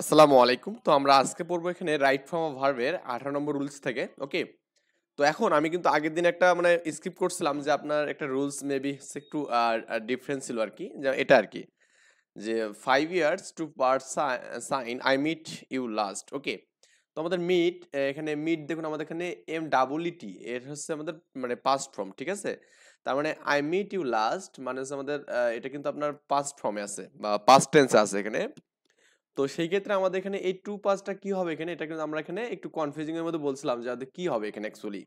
আসসালামু আলাইকুম। তো আমরা আজকে পড়বো এখানে রাইট ফর্ম অফ ভার্বের 18 নম্বর রুলস থেকে। ওকে। তো এখন আমি কিন্তু আগের দিন একটা মানে স্কিপ করছিলাম যে আপনার একটা রুলস মেবি একটু ডিফারেন্স ছিল আর কি, যে এটা আর কি, যে 5 years to per sign I meet you last. Okay. তো আমাদের মিট, এখানে মিট দেখুন আমাদের এখানে MEET এর হচ্ছে আমাদের মানে পাস্ট ফর্ম, ঠিক আছে। তার মানে আই মিট ইউ লাস্ট মানে হচ্ছে আমাদের এটা কিন্তু আপনার পাস্ট ফর্মে আছে বা পাস্ট টেন্সে আছে এখানে। তো সেই ক্ষেত্রে আমাদের এখানে এই টু পাসটা কি হবে এখানে, এটা কিন্তু আমরা এখানে একটু কনফিউজিং এর মধ্যে বলছিলাম যে আমাদের কি হবে এখানে অ্যাকচুয়ালি।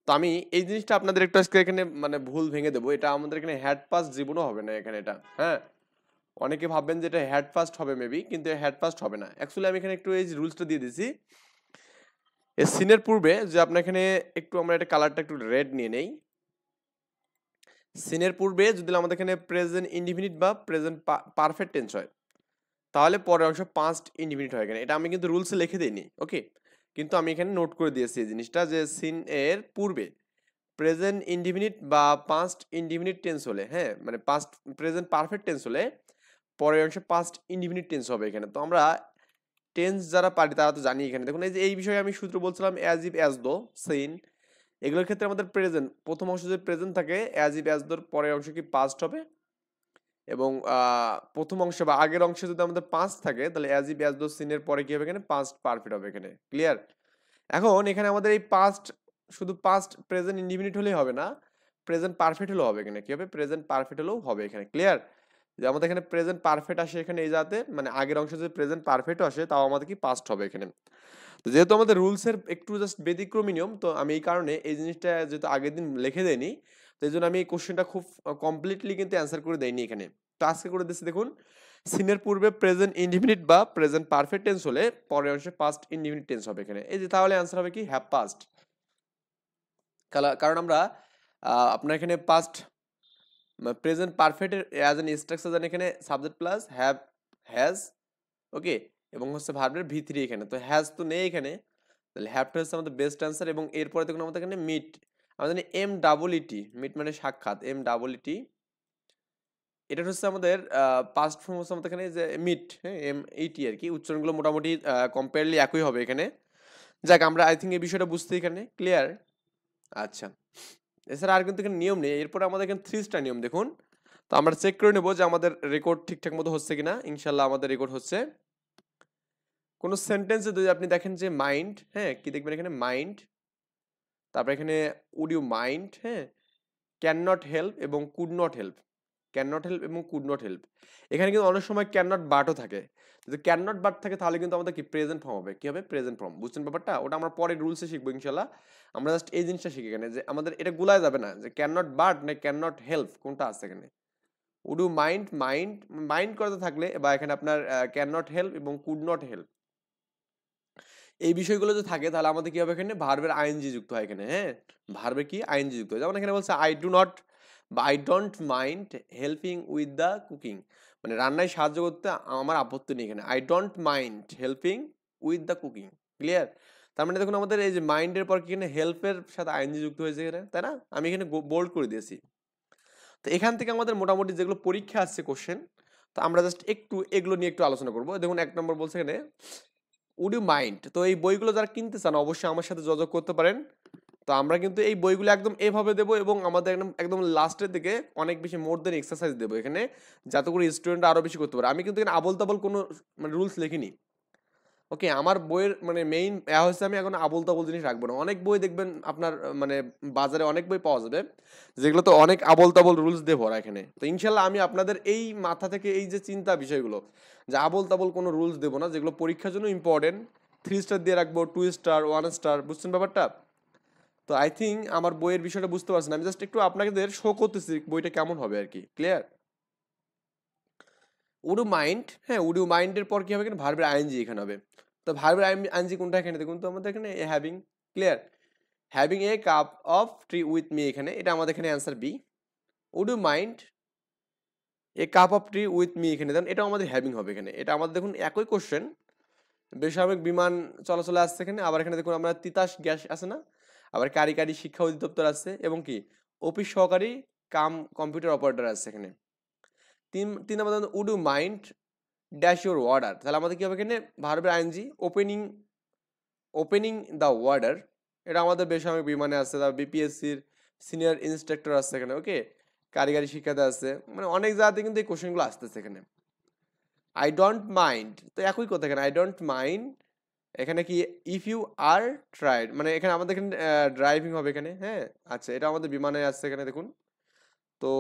তো আমি এই জিনিসটা আপনাদের একটু আজকে এখানে মানে ভুল ভেঙে দেবো। এটা আমাদের এখানে হেড ফার্স্ট জীবনও হবে না এখানে এটা, হ্যাঁ। অনেকে ভাববেন যে এটা হেড ফার্স্ট হবে মেবি, কিন্তু হেড ফার্স্ট হবে না অ্যাকচুয়ালি। আমি এখানে একটু এই রুলসটা দিয়ে দিছি এই সিনের পূর্বে, যে আপনার এখানে একটু আমরা এটা কালারটা একটু রেড নিয়ে নেই। সিনের পূর্বে যদি আমাদের এখানে প্রেজেন্ট ইনডিফিনিট বা প্রেজেন্ট পারফেক্ট টেন্স হয়, তাহলে পরের অংশ পাস্ট ইনডিফিনিট হয় এখানে। এটা আমি কিন্তু রুলসে লিখে দিইনি, ওকে। কিন্তু আমি এখানে নোট করে দিয়েছি এই জিনিসটা, যে সিন এর পূর্বে প্রেজেন্ট ইনডিফিনিট বা পাস্ট ইনডিফিনিট টেন্স হলে, হ্যাঁ, মানে পাস্ট প্রেজেন্ট পারফেক্ট টেন্স হলে পরের অংশে পাস্ট ইনডিফিনিট টেন্স হবে এখানে। তো আমরা টেন্স যারা পারি তারা তো জানি। এখানে দেখুন এই যে এই বিষয়ে আমি সূত্র বলছিলাম, as if as though since, এগুলোর ক্ষেত্রে আমাদের প্রেজেন্ট প্রথম অংশ যদি প্রেজেন্ট থাকে, অ্যাজ ইফ অ্যাজ দোর পরের অংশ কি পাস্ট হবে, এবং প্রথম অংশে বা আগের অংশে যদি আমাদের পাস্ট থাকে তাহলে অ্যাজ ইফ অ্যাজ দো সিনের পরে কি হবে এখানে, পাস্ট পারফেক্ট হবে এখানে। ক্লিয়ার? এখন এখানে আমাদের এই পাস্ট শুধু পাস্ট প্রেজেন্ট ইনডিফিনিট হলেই হবে না, প্রেজেন্ট পারফেক্ট হলেও হবে এখানে। কি হবে? প্রেজেন্ট পারফেক্ট হলেও হবে এখানে। ক্লিয়ার? যে আমাদের এখানে প্রেজেন্ট পারফেক্ট আসে এখানে, এই যাতে মানে আগের অংশে যদি প্রেজেন্ট পারফেক্ট আসে তাও আমাদের কি পাস্ট হবে এখানে। তো যেহেতু আমাদের রুলসের একটু জাস্ট ব্যতিক্রমী নিয়ম, তো আমি এই কারণে এই জিনিসটা যেহেতু আগের দিন লিখে দেয়নি, তো এই জন্য আমি এই কোশ্চেনটা খুব কমপ্লিটলি কিন্তু অ্যান্সার করে দেয়নি এখানে। তো আজকে করে দিচ্ছি দেখুন, সিনের পূর্বে প্রেজেন্ট ইনডিফিনিট বা প্রেজেন্ট পারফেক্ট টেন্স হলে পরের অংশে পাস্ট ইনডিফিনিট টেন্স হবে এখানে। এই যে তাহলে অ্যান্সার হবে কি, হ্যাভ পাস্ট। কারণ আমরা আপনার এখানে পাস্ট প্রেজেন্ট পারফেক্টের অ্যাজ এন স্ট্রাকচার জানি এখানে subject plus have, has, okay, এবং হচ্ছে ভার্বের V3 এখানে। তো হ্যাজ তো নেই এখানে, তাহলে হ্যাভটা হচ্ছে আমাদের বেস্ট অ্যান্সার। এবং এরপরে দেখুন আমাদের এখানে মিট, আমাদের MEET, মিট মানে সাক্ষাৎ, MEET, এটা হচ্ছে আমাদের পাস্ট ফর্ম হচ্ছে আমাদের এখানে যে মিট, হ্যাঁ, MET আর কি। উচ্চারণগুলো মোটামুটি কম্পেয়ারলি একই হবে এখানে। যাক, আমরা আই থিঙ্ক এই বিষয়টা বুঝতে এখানে ক্লিয়ার। আচ্ছা, এছাড়া আর কিন্তু এখানে নিয়ম নেই। এরপরে আমাদের এখানে 3 স্টার নিয়ম দেখুন। তো আমরা চেক করে নেবো যে আমাদের রেকর্ড ঠিকঠাক মতো হচ্ছে কিনা। ইনশাল্লাহ আমাদের রেকর্ড হচ্ছে। কোনো সেন্টেন্সে যদি আপনি দেখেন যে মাইন্ড, হ্যাঁ, কি দেখবেন এখানে, মাইন্ড, তারপর এখানে উড ইউ মাইন্ড, হ্যাঁ, ক্যান নট হেল্প এবং could not help, can not help এবং কুড নট হেল্প। এখানে কিন্তু অনেক সময় ক্যান নট বাটও থাকে। যদি ক্যান নট বাট থাকে তাহলে কিন্তু আমাদের কি প্রেজেন্ট ফর্ম হবে। কি হবে? Present form. বুঝছেন ব্যাপারটা? ওটা আমরা পরে রুলসে শিখবো ইনশাল্লাহ। আমরা জাস্ট এই জিনিসটা শিখি এখানে, যে আমাদের এটা গুলায় যাবে না যে ক্যান নট বাট না ক্যান নট হেল্প কোনটা আছে এখানে। Would you mind, mind mind করতে থাকলে, বা এখানে আপনার ক্যান নট হেল্প এবং কুড নট হেল্প, এই বিষয়গুলো যদি থাকে তাহলে আমাদের কি হবে এখানে, ভার্বের আইএনজি যুক্ত হয় এখানে, হ্যাঁ, ভার্বের কি আইএনজি যুক্ত হয়। যেমন এখানে বলছে আই ডু নট বা I don't mind helping with the cooking, মানে রান্নায় সাহায্য করতে আমার আপত্তি নেই এখানে। I don't mind helping with the cooking. Clear? তার মানে দেখুন আমাদের এই যে মাইন্ডের পর কি এখানে হেল্পের সাথে আইএনজি যুক্ত হয়েছে এখানে, তাই না? আমি এখানে বোল্ড করে দিয়েছি। তো এখান থেকে আমাদের মোটামুটি যেগুলো পরীক্ষা আসছে কোশ্চেন, তো আমরা জাস্ট একটু এগুলো নিয়ে একটু আলোচনা করবো। দেখুন 1 নম্বর বলছে এখানে উড ইউ মাইন্ড। তো এই বইগুলো যারা কিনতে চান অবশ্যই আমার সাথে যোগাযোগ করতে পারেন। তো আমরা কিন্তু এই বইগুলো একদম এভাবে দেবো, এবং আমাদের একদম একদম লাস্টের দিকে অনেক বেশি মোর দেন এক্সারসাইজ দেবো এখানে, যাতে করে স্টুডেন্ট আরো বেশি করতে পারে। আমি কিন্তু এখানে আবল তাবল কোনো মানে রুলস লিখিনি। ওকে, আমার বইয়ের মানে মেইন হচ্ছে আমি এখন আবল তাবল জিনিস রাখবো না। অনেক বই দেখবেন আপনার মানে বাজারে অনেক বই পাওয়া যাবে যেগুলো তো অনেক আবল তাবল রুলস দিয়ে ভরা এখানে। তো ইনশাল্লাহ আমি আপনাদের এই মাথা থেকে এই যে চিন্তা বিষয়গুলো, যে আবল তাবল কোনো রুলস দেবো না, যেগুলো পরীক্ষার জন্য ইম্পর্টেন্ট 3 স্টার দিয়ে রাখবো, 2 স্টার, 1 স্টার। বুঝছেন ব্যাপারটা? তো আই থিঙ্ক আমার বইয়ের বিষয়টা বুঝতে পারছেন। আমি জাস্ট একটু আপনাদের শো করতেছি বইটা কেমন হবে আর কি। ক্লিয়ার? উডু মাইন্ড, হ্যাঁ, উডু মাইন্ডের পর কি হবে এখানে, ভার্বের আইএনজি এখানে হবে। তো ভার্বের আইএনজি কোনটা এখানে দেখুন তো আমাদের এখানে having. Clear? Having a cup of tea with me, এখানে এটা আমাদের এখানে answer B. Would you mind a cup of tea with me, এখানে দেন এটা আমাদের হ্যাভিং হবে এখানে। এটা আমাদের দেখুন একই কোশ্চেন, বেসামরিক বিমান চলাচলে আসছে এখানে। আবার এখানে দেখুন আমরা তিতাস গ্যাস আছে না, আবার কারিগরি শিক্ষা অধিদপ্তর আছে, এবং কি অফিস সহকারী কাম কম্পিউটার অপারেটর আছে এখানে। তিন তিন আমাদের would you mind dash your order, তাহলে আমাদের কি হবে এখানে ভার্বের আইএনজি ওপেনিং দ্য ওয়ার্ডার, এটা আমাদের বেসামরিক বিমানে আছে, তারপর বিপিএসসির সিনিয়র ইন্সট্রাক্টর আছে এখানে, ওকে, কারিগরি শিক্ষাতে আছে, মানে অনেক জায়গাতে কিন্তু এই কোশ্চেনগুলো আসতেছে এখানে। আই ডোন্ট মাইন্ড, তো একই কথা এখানে, আই ডোন্ট মাইন্ড এখানে কি ইফ ইউ আর ট্রাইড, মানে এখানে আমাদের এখানে ড্রাইভিং হবে এখানে, হ্যাঁ। আচ্ছা, এটা আমাদের বিমানে আসছে এখানে দেখুন। তো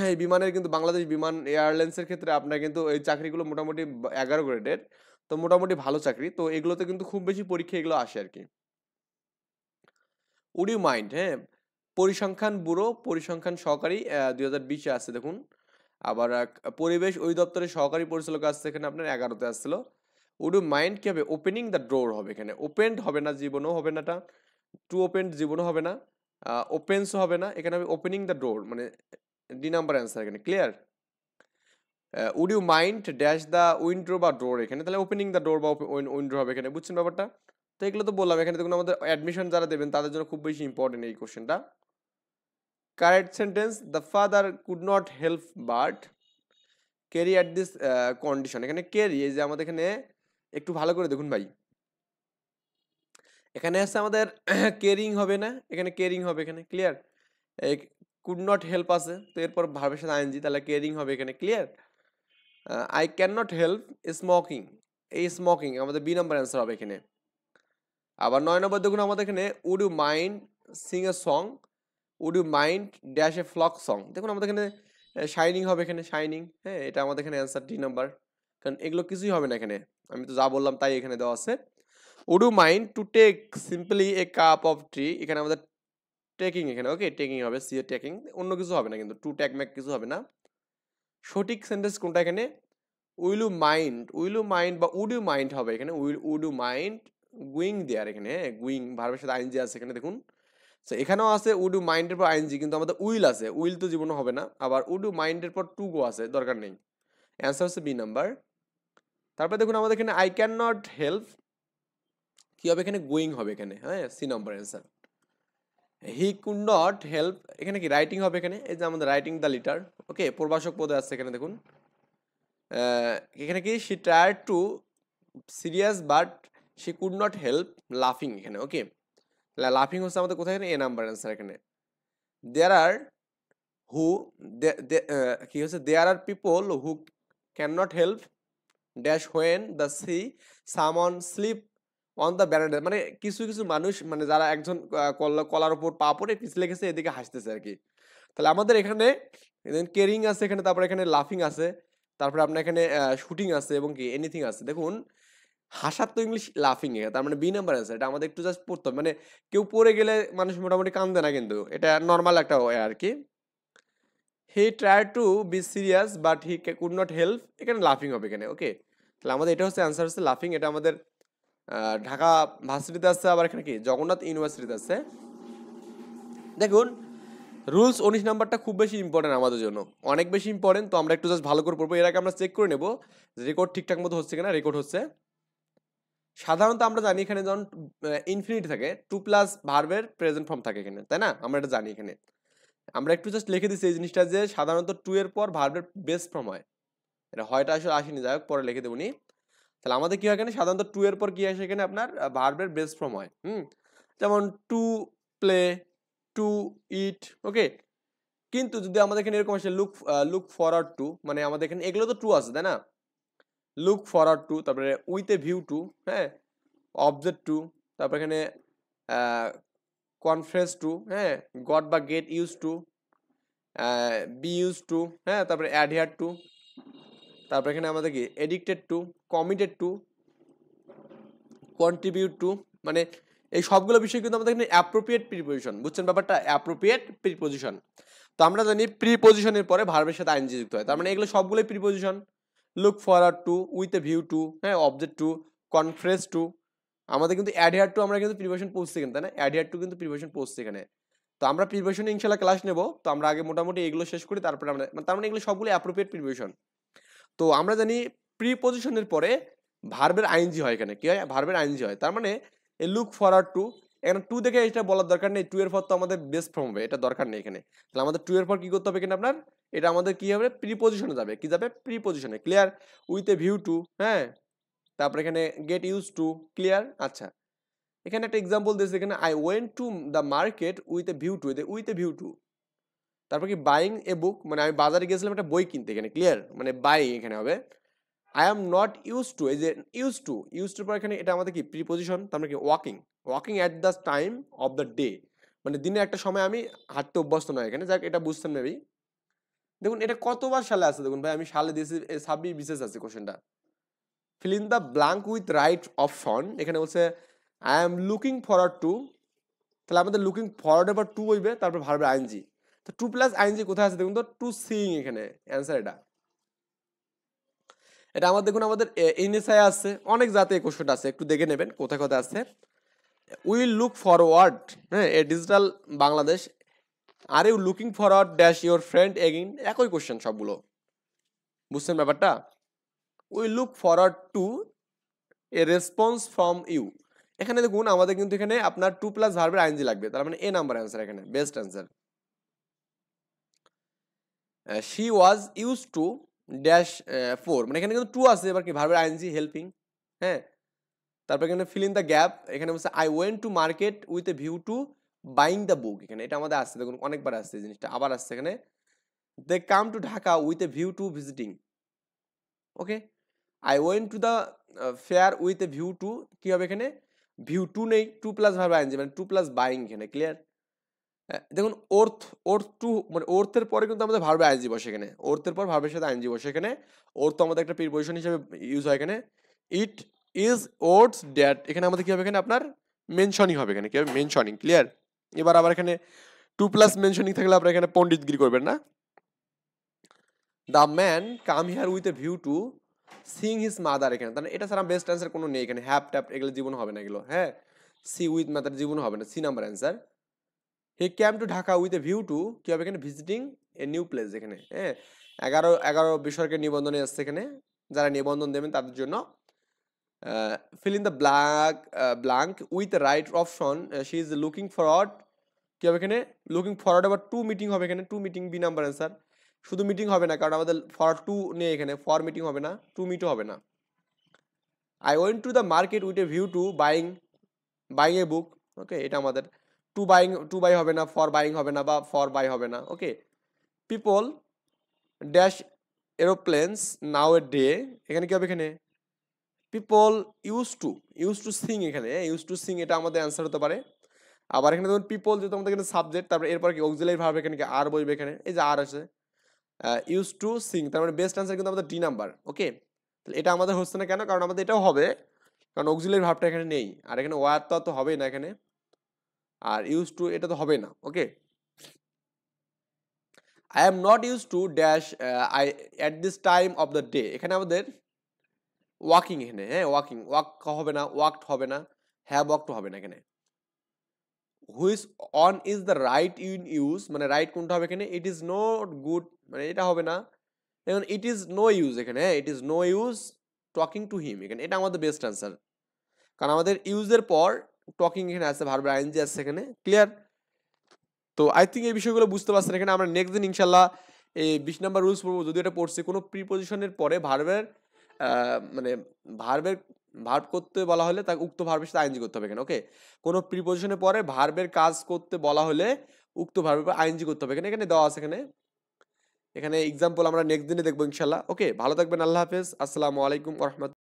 এই বিমানের কিন্তু বাংলাদেশ বিমান এয়ারলাইন্সের ক্ষেত্রে আপনার কিন্তু এই চাকরিগুলো মোটামুটি 11 গ্রেডের, তো মোটামুটি ভালো চাকরি, তো এগুলোতে কিন্তু খুব বেশি পরীক্ষা এগুলো আসে আর কি। উড ইউ মাইন্ড, হ্যাঁ, পরিসংখ্যান ব্যুরো পরিসংখ্যান সহকারী 2020-এ আছে দেখুন। আবার পরিবেশ অধিদপ্তরের সহকারী পরিচালক আসছে এখানে আপনার 11-তে আসছিল। উড ইউ মাইন্ড কি হবে, ওপেনিং দ্য ডোর হবে এখানে, ওপেন্ড হবে না, জীবনও হবে না, এটা টু ওপেন্ড জীবনও হবে না, ওপেন্সও হবে না, এখানে হবে ওপেনিং দ্য ডোর, মানে ডি নাম্বার অ্যান্সার এখানে, clear. Would you mind dash the window বা ডোর এখানে, তাহলে ওপেনিং দ্য ডোর বা উইন্ডো হবে এখানে, বুঝছেন ব্যাপারটা। তো এগুলো তো বললাম, এখানে দেখুন আমাদের অ্যাডমিশন যারা দেবেন তাদের জন্য খুব বেশি ইম্পর্টেন্ট এই কোশ্চেনটা। Correct sentence, the father could not help but carry at this condition, এখানে ক্যারি, এই যে আমাদের এখানে একটু ভালো করে দেখুন ভাই, এখানে আছে আমাদের কেয়ারিং হবে না, এখানে কেয়ারিং হবে এখানে, ক্লিয়ার। এই কুড নট হেল্প আছে, তো এরপর ভার্বের সাথে আইএনজি, তাহলে কেয়ারিং হবে এখানে, clear. I can not help smoking, এই স্মোকিং আমাদের বি নাম্বার অ্যান্সার হবে এখানে। আবার 9 নম্বর দেখুন আমাদের এখানে would you mind sing a song, would you mind dash a folk song, দেখুন আমাদের এখানে শাইনিং হবে এখানে, শাইনিং, হ্যাঁ, এটা আমাদের এখানে অ্যান্সার ডি নাম্বার, কারণ এগুলো কিছুই হবে না এখানে, আমি তো যা বললাম তাই এখানে দেওয়া আছে। Would you mind to take simply a cup of tea, এখানে আমাদের টেকিং এখানে, ওকে, টেকিং হবে, সি এ টেকিং, অন্য কিছু হবে না কিন্তু, টু টেক ম্যাক কিছু হবে না। সঠিক সেন্টেন্স কোনটা এখানে, উইল ইউ মাইন্ড বা উড ইউ মাইন্ড হবে এখানে, উড ইউ মাইন্ড গুইং দেয়ার এখানে, হ্যাঁ, গুইং ভার্বের সাথে আইএনজি আছে এখানে দেখুন। তো এখানেও আছে উড ইউ মাইন্ডের পর আইএনজি, কিন্তু আমাদের উইল আছে, উইল তো জীবনে হবে না, আবার উড ইউ মাইন্ডের পর টু গো আছে, দরকার নেই, অ্যান্সার হচ্ছে বি নাম্বার। তারপর দেখুন আমাদের এখানে আই ক্যান নট হেল্প কি হবে এখানে, গোয়িং হবে এখানে, হ্যাঁ, C number answer. He could not help, এখানে কি রাইটিং হবে এখানে, এই যে আমাদের রাইটিং দ্য লিটার, ওকে, প্রভাষক পদে আছে এখানে দেখুন। এখানে কি she tried to serious but she could not help লাফিং এখানে, ওকে, লাফিং হচ্ছে আমাদের কোথায় এখানে, এ নাম্বার অ্যান্সার এখানে। দেয়ার আর হু, কি হচ্ছে, there are people who can not help dash when the see someone slip on the banana, মানে কিছু কিছু মানুষ, মানে যারা একজন কলার উপর পা পড়ে পিছলে গেছে এদিকে হাসতেছে আর কি। তাহলে আমাদের এখানে কেরিং আছে এখানে, তারপর এখানে লাফিং আছে, তারপরে আপনার এখানে শুটিং আছে এবং কি এনিথিং আছে। দেখুন হাসার তো ইংলিশ লাফিং, এ তার মানে বি নাম্বার আছে, এটা আমাদের একটু জাস্ট পড়তে হবে, মানে কেউ পড়ে গেলে মানুষ মোটামুটি কান্দে না, কিন্তু এটা নর্মাল একটা ওয়ে আর কি। হি try to be serious but he could not help, এখানে লাফিং হবে এখানে, ওকে। তাহলে আমাদের এটা হচ্ছে অ্যান্সার হচ্ছে লাফিং, এটা আমাদের ঢাকা ভার্সিটিতে আছে, আবার এখানে কি জগন্নাথ ইউনিভার্সিটিতে আছে। দেখুন রুলস 19 নাম্বারটা খুব বেশি ইম্পর্টেন্ট আমাদের জন্য, অনেক বেশি ইম্পর্টেন্ট, তো আমরা একটু জাস্ট ভালো করে পড়বো, এর আগে আমরা চেক করে নেব রেকর্ড ঠিকঠাক মতো হচ্ছে কিনা। রেকর্ড হচ্ছে, সাধারণত আমরা জানি এখানে যখন ইনফিনিটি থাকে টু প্লাস ভার্বের প্রেজেন্ট ফর্ম থাকে এখানে, তাই না, আমরা এটা জানি এখানে। আমরা একটু জাস্ট লিখে দিচ্ছি এই জিনিসটা, যে সাধারণত টু এর পর ভার্বের বেস ফর্ম হয়, এটা হয়টা আসলে আসেনি, যাই হোক পরে লিখে দেবনি। তাহলে আমাদের কি হয় এখানে, সাধারণত টু এর পর কি আসে এখানে আপনার ভার্বের বেস ফর্ম হয়, যেমন টু প্লে, টু ইট, ওকে। কিন্তু যদি আমাদের এখানে এরকম আসে লুক ফরওয়ার্ড টু, মানে আমাদের এখানে এগুলো তো টু আছে তাই না, লুক ফরওয়ার্ড টু, তারপরে উইথ এ ভিউ টু, হ্যাঁ, অবজেক্ট টু, তারপর এখানে কনফ্রেস টু, হ্যাঁ, গট বা get use to, be use to, হ্যাঁ, তারপরে অ্যাডহিয়ার টু, তারপর এখানে আমাদের কি addicted to, committed to, contribute to, মানে এই সবগুলো বিষয় কিন্তু আমাদের এখানে অ্যাপ্রোপ্রিয়েট প্রিপোজিশন, বুঝছেন ব্যাপারটা, অ্যাপ্রোপ্রিয়েট প্রিপোজিশন। তো আমরা জানি প্রিপোজিশনের পরে ভার্বের সাথে আইএনজি যুক্ত হয়, তার মানে এগুলো সবগুলোই preposition. Look forward two, with a view to, হ্যাঁ, অবজেক্ট টু, কনফ্রেস টু, আমাদের কিন্তু অ্যাডহিয়ার টু আমরা কিন্তু প্রিপোজিশন পড়ছি কিন্তু, তাই না, অ্যাডহিয়ার টু কিন্তু প্রিপোজিশন পড়ছি এখানে। তো আমরা প্রিপোজিশনে ইনশাআল্লাহ ক্লাস নেব, তো আমরা আগে মোটামুটি এগুলো শেষ করি, তারপরে আমরা, তার মানে এগুলো সবগুলো অ্যাপ্রোপ্রিয়েট প্রিপোজিশন। তো আমরা জানি প্রিপোজিশনের পরে ভার্বের আইএনজি হয়, এখানে কি হয়, ভার্বের আইএনজি হয়, তার মানে এই লুক ফরওয়ার্ড টু, এখানে টু দেখে এটা বলার দরকার নেই, টু এর পর তো আমাদের বেস ফর্ম হবে, এটা দরকার নেই এখানে। তাহলে আমাদের টু এর পর কি করতে হবে এখানে আপনার এটা আমাদের কি হবে, প্রিপজিশনে যাবে, কি যাবে, প্রিপজিশনে। Clear? With a view to, হ্যাঁ। তারপর এখানে গেট ইউজ টু। ক্লিয়ার? আচ্ছা, এখানে একটা এক্সাম্পল দিয়েছে, এখানে I went to the market with a view two, with a view two. তারপর কি বাইং এ বুক, মানে আমি বাজারে গিয়েছিলাম একটা বই কিনতে, এখানে ক্লিয়ার, মানে বাইং এখানে হবে। I am not use two, এই যে ইউজ টু পর এখানে এটা আমাদের কি প্রিপজিশন। তারপরে কি walking at the time of the day, মানে দিনের একটা সময় আমি হাঁটতে অভ্যস্ত নয় এখানে। যাক, এটা বুঝছেন মেবি। দেখুন এটা কতবার সালে আছে, দেখুন ভাই আমি সালে দিয়েছি, 26 বিশেষ আছে কোশ্চেনটা। Feel in the blank with right option, এখানে বলছে I am looking forward to, তাহলে আমাদের লুকিং ফরওয়ার্ড এবার টু হইবে, তারপর ভার্বের আইএনজি। তো টু প্লাস আইএনজি কোথায় আছে দেখুন তো, টু সিইং, এখানে অ্যান্সার এটা। এটা আমাদের দেখুন আমাদের এনএসআই আছে, অনেক জাতে এই কোশ্চেনটা আছে, একটু দেখে নেবেন কোথায় কোথায় আছে। উইল লুক ফরওয়ার্ড, হ্যাঁ, a digital Bangladesh. Are you looking forward dash your friend again, একই কোশ্চেন সবগুলো, বুঝছেন ব্যাপারটা। We look forward to a response from you, এখানে দেখুন আমাদের কিন্তু এখানে আপনার টু প্লাস ভার্বের আইএনজি লাগবে, তার মানে এ নাম্বার অ্যান্সার এখানে best answer. She was use to dash 4, মানে এখানে কিন্তু টু আছে, এবার কি ভার্বের আইএনজি হেল্পিং, হ্যাঁ। তারপর এখানে ফিল ইন দ্য গ্যাপ, এখানে বলছে I went to market with a view to buying the book, এখানে এটা আমাদের আসছে, দেখুন অনেকবার আসছে এই জিনিসটা, আবার আসছে এখানে। They come to Dhaka with a view to visiting, okay. I went to the fair with a view to, কি হবে এখানে, ভিউ টু নেই, টু প্লাস ভার্ব আইএনজি, মানে টু প্লাস বাইং এখানে। ক্লিয়ার? দেখুন ওর্থ টু, মানে ওর্থের পরে কিন্তু আমাদের ভার্বে আইএনজি বসে এখানে, ওর্থের পর ভার্বের সাথে আইএনজি বসে এখানে। ওর্থ আমাদের একটা প্রিপজিশন হিসেবে ইউজ হয় এখানে। ইট ইজ ওর্থস ড্যাট, এখানে আমাদের কি হবে, এখানে আপনার মেনশনিং হবে, এখানে কি হবে, মেনশনিং। ক্লিয়ার? এবার আবার এখানে টু প্লাস মেনশনিং থাকলে আপনারা এখানে পণ্ডিতগিরি করবেন না। The man come here with a view to sing his mother, এখানে তাহলে এটা ছাড়া বেস্ট অ্যান্সার কোনো নেই এখানে। হ্যাপ ট্যাপ এগুলো জীবন হবে না এগুলো, হ্যাঁ। সি উইথ মাদার জীবন হবে না, C number answer. He came to Dhaka with a view to, কি হবে এখানে, ভিজিটিং এ নিউ প্লেস, এখানে, হ্যাঁ। 11 বিসর্গের নিবন্ধনে আসছে এখানে, যারা নিবন্ধন দেবেন তাদের জন্য। Fill in the blank with right option, she is looking forward, কি হবে এখানে, লুকিং ফরওয়ার্ড, আবার টু মিটিং হবে এখানে, to meeting B number answer. শুধু মিটিং হবে না, কারণ আমাদের ফর টু নেই এখানে, ফর মিটিং হবে না, টু মিটও হবে না। I went to the market with a view to buying a book, okay. এটা আমাদের টু বাই হবে না, ফর বাইং হবে না, বা ফর বাই হবে না, okay. People dash aeroplanes now a day, এখানে কি হবে, এখানে পিপল ইউজ টু সিং, এখানে ইউজ টু সিং, এটা আমাদের অ্যান্সার হতে পারে। আবার এখানে ধরুন পিপল যেহেতু আমাদের এখানে সাবজেক্ট, তারপরে এরপর কি অক্সিলারি ভার্ব, এখানে কি আর বসবে, এখানে এই যে আর আছে, ইউজ টু সিং, তার মানে বেস্ট অ্যান্সার কিন্তু আমাদের ডি নাম্বার, ওকে। তাহলে এটা আমাদের হচ্ছে না কেন, কারণ আমাদের এটাও হবে, কারণ অক্সিলারি ভার্বটা এখানে নেই, আর এখানে ওয়ার তো হবেই না এখানে, আর ইউজ টু এটা তো হবে না, okay. I am not use to dash I at this time of the day, এখানে আমাদের ওয়াকিং, এখানে, হ্যাঁ, ওয়াক হবে না, ওয়াকড হবে না, হ্যাভ ওয়াকড হবে না এখানে। Which on is the right in use, মানে রাইট কোনটা হবে এখানে, ইট ইজ নট গুড, মানে এটা হবে না। এখন ইট ইজ নো ইউজ, এখানে it is no use talking to him, এখানে এটা আমাদের বেস্ট অ্যান্সার, কারণ আমাদের ইউজের পর টকিং এখানে আছে, ভার্বের আইএনজি আছে এখানে। ক্লিয়ার? তো আই থিঙ্ক এই বিষয়গুলো বুঝতে পারছেন। এখানে আমরা নেক্সট দিন ইনশাল্লাহ এই 20 নাম্বার রুলস পড়বো, যদি এটা পড়ছি কোনো প্রিপজিশনের পরে ভার্বের মানে ভার্ব করতে বলা হলে তাকে উক্ত ভার্বের সাথে আইএনজি করতে হবে এখানে, ওকে। কোনো প্রিপজিশনের পরে ভার্বের কাজ করতে বলা হলে উক্ত ভার্বের আইএনজি করতে হবে এখানে, এখানে দেওয়া আছে এখানে। এখানে এক্সাম্পল আমরা নেক্সট দিনে দেখবো ইনশাল্লাহ, ওকে। ভালো থাকবেন, আল্লাহ হাফেজ, আসসালামু আলাইকুম ওয়া রাহমাতুল্লাহ।